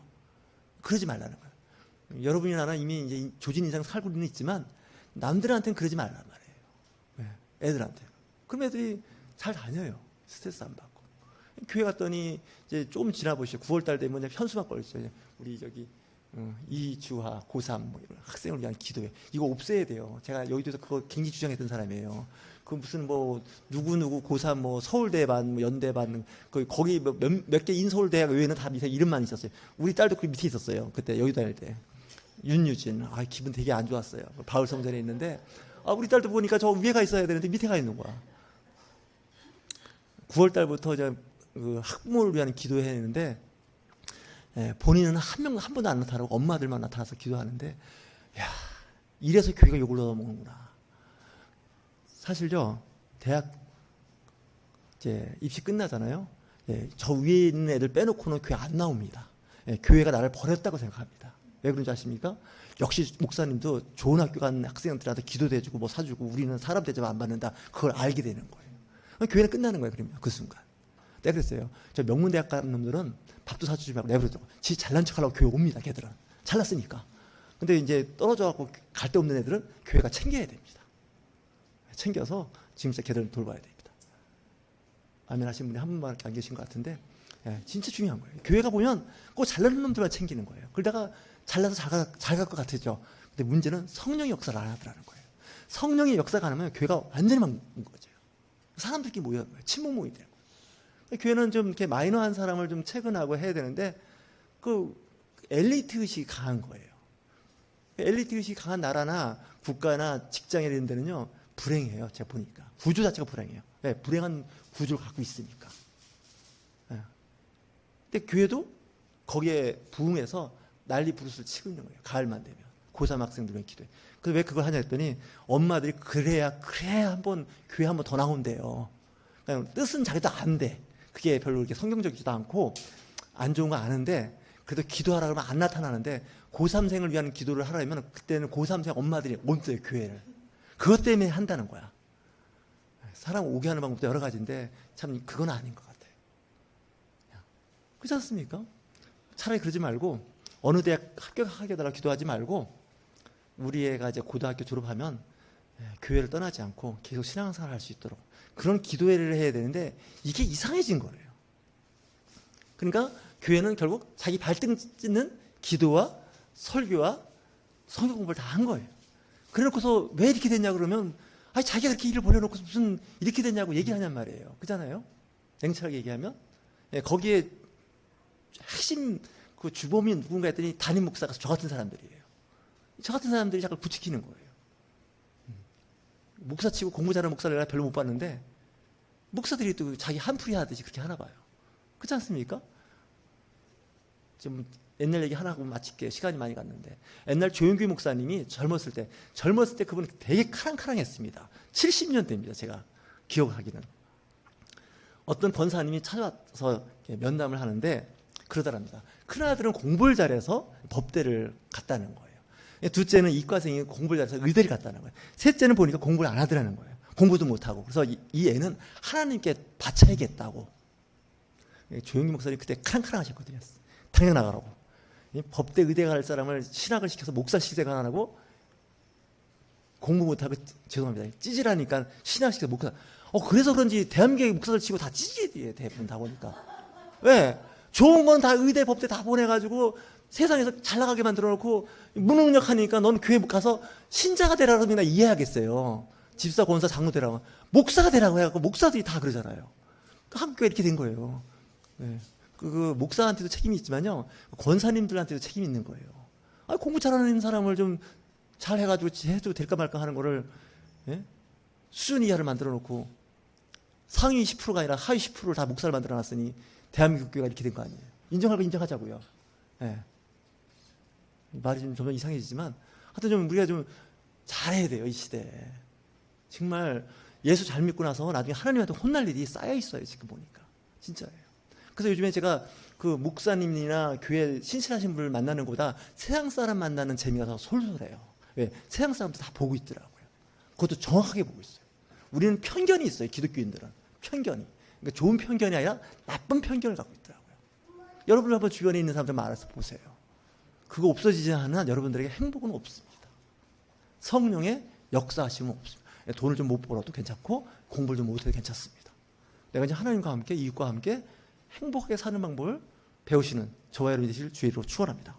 그러지 말라는 거예요. 여러분이 나는 이미 이제 조진 인생 살고는 있지만 남들한테는 그러지 말란 말이에요. 애들한테. 그럼 애들이 잘 다녀요. 스트레스 안 받고. 교회 갔더니 이제 조금 지나보시죠. 9월달 되면 현수막 걸리죠. 우리 저기 이주하 고3 뭐 이런 학생을 위한 기도회. 이거 없애야 돼요. 제가 여의도에서 그거 굉장히 주장했던 사람이에요. 그 무슨 뭐 누구 고3 뭐 서울대반 뭐 연대반 거기 몇 개 인서울대학 외에는 다 밑에 이름만 있었어요. 우리 딸도 그 밑에 있었어요. 그때 여의도 다닐 때. 윤유진. 기분 되게 안 좋았어요. 바울 성전에 있는데 우리 딸도 보니까 저 위에 가 있어야 되는데 밑에 가 있는 거야. 9월 달부터 이제 그 학부모를 위한 기도회를 했는데 본인은 한 번도 안 나타나고 엄마들만 나타나서 기도하는데 야, 이래서 교회가 욕을 얻어먹는구나. 사실요, 대학 이제 입시 끝나잖아요. 저 위에 있는 애들 빼놓고는 교회 안 나옵니다. 교회가 나를 버렸다고 생각합니다. 왜 그런지 아십니까? 역시 목사님도 좋은 학교 간 학생들한테 기도도 해주고 뭐 사주고 우리는 사람 대접 안 받는다. 그걸 알게 되는 거예요. 교회는 끝나는 거예요. 그러면 그 순간. 내가 그랬어요. 저 명문대학 간 놈들은 밥도 사주지 말고 내버려두고 지 잘난 척하려고 교회 옵니다. 걔들은. 잘났으니까. 근데 이제 떨어져갖고 갈 데 없는 애들은 교회가 챙겨야 됩니다. 챙겨서 진짜 걔들을 돌봐야 됩니다. 아멘하신 분이 한 분밖에 안 계신 것 같은데 진짜 중요한 거예요. 교회가 보면 꼭 잘나는 놈들만 챙기는 거예요. 그러다가 잘나서 잘 갈 것 같았죠. 근데 문제는 성령의 역사를 안 하더라는 거예요. 성령의 역사가 안 하면 교회가 완전히 막는 거죠. 사람들끼리 모여는 거예요. 친목 모임이 되는 거예요. 교회는 좀 이렇게 마이너한 사람을 좀 체근하고 해야 되는데 그 엘리트 의식이 강한 거예요. 엘리트 의식이 강한 나라나 국가나 직장에 있는 데는요 불행해요. 제가 보니까 구조 자체가 불행해요. 불행한 구조를 갖고 있으니까. 근데 교회도 거기에 부응해서 난리 부르스를 치고 있는 거예요. 가을만 되면 고3 학생들의 기도에. 그래서 왜 그걸 하냐 했더니 엄마들이 그래야 한번 교회 한번 더 나온대요. 그냥 뜻은 자기도 안 돼. 그게 별로 이렇게 성경적이지도 않고 안 좋은 거 아는데 그래도 기도하라 그러면 안 나타나는데 고3생을 위한 기도를 하려면 그때는 고3생 엄마들이 온대요 교회를. 그것 때문에 한다는 거야. 사람 오게 하는 방법도 여러 가지인데 참 그건 아닌 것 같아요. 그렇지 않습니까? 차라리 그러지 말고 어느 대학 합격하게 해달라고 기도하지 말고 우리 애가 이제 고등학교 졸업하면 교회를 떠나지 않고 계속 신앙생활을 할 수 있도록 그런 기도회를 해야 되는데 이게 이상해진 거예요. 그러니까 교회는 결국 자기 발등 찢는 기도와 설교와 성경 공부를 다 한 거예요. 그래놓고서 왜 이렇게 됐냐 그러면 자기가 그렇게 일을 벌여놓고 무슨 이렇게 됐냐고 얘기를 하냔 말이에요. 그렇잖아요. 냉철하게 얘기하면 거기에 핵심 그 주범이 누군가 했더니 담임 목사가 저 같은 사람들이에요. 저 같은 사람들이 자꾸 부추기는 거예요. 목사 치고 공부 잘하는 목사를 내가 별로 못 봤는데 목사들이 또 자기 한풀이 하듯이 그렇게 하나 봐요. 그렇지 않습니까? 좀 옛날 얘기 하나 하고 마칠게요. 시간이 많이 갔는데 옛날 조용규 목사님이 젊었을 때 그분은 되게 카랑카랑했습니다. 70년 대입니다. 제가 기억하기는. 어떤 권사님이 찾아와서 면담을 하는데 그러더랍니다. 큰아들은 공부를 잘해서 법대를 갔다는 거예요. 둘째는 이과생이 공부를 잘해서 의대를 갔다는 거예요. 셋째는 보니까 공부를 안 하더라는 거예요. 공부도 못하고. 그래서 이 애는 하나님께 바쳐야겠다고. 조용기 목사님 그때 카랑카랑 하셨거든요. 당장 나가라고. 법대 의대 갈 사람을 신학을 시켜서 목사 시대가 안 하고 공부 못하고 죄송합니다. 찌질하니까 신학 시켜서 목사. 그래서 그런지 대한민국의 목사들 치고 다 찌질이에요. 대부분 다 보니까. 왜? 좋은 건 다 의대 법대 다 보내가지고 세상에서 잘 나가게 만들어 놓고 무능력하니까 넌 교회 가서 신자가 되라고 하면 이해하겠어요. 집사, 권사, 장로 되라고. 목사가 되라고 해갖고 목사들이 다 그러잖아요. 한국교회 이렇게 된 거예요. 네. 그 목사한테도 책임이 있지만요. 권사님들한테도 책임이 있는 거예요. 공부 잘하는 사람을 좀 잘 해가지고 해도 될까 말까 하는 거를, 예? 수준 이하를 만들어 놓고 상위 10%가 아니라 하위 10%를 다 목사를 만들어 놨으니 대한민국 교회가 이렇게 된 거 아니에요. 인정할 거 인정하자고요. 예. 말이 좀 점점 이상해지지만 하여튼 좀 우리가 좀 잘해야 돼요, 이 시대에. 정말 예수 잘 믿고 나서 나중에 하나님한테 혼날 일이 쌓여 있어요, 지금 보니까. 진짜예요. 그래서 요즘에 제가 그 목사님이나 교회 신실하신 분을 만나는 것보다 세상 사람 만나는 재미가 더 솔솔해요. 왜? 세상 사람들 다 보고 있더라고요. 그것도 정확하게 보고 있어요. 우리는 편견이 있어요, 기독교인들은. 편견이. 그러니까 좋은 편견이 아니라 나쁜 편견을 갖고 있더라고요. 여러분 한번 주변에 있는 사람들 알아서 보세요. 그거 없어지지 않은 한 여러분들에게 행복은 없습니다. 성령의 역사하심은 없습니다. 돈을 좀 못 벌어도 괜찮고 공부를 좀 못해도 괜찮습니다. 내가 이제 하나님과 함께 이웃과 함께 행복하게 사는 방법을 배우시는 저와 여러분이 되실 주의로 축원합니다.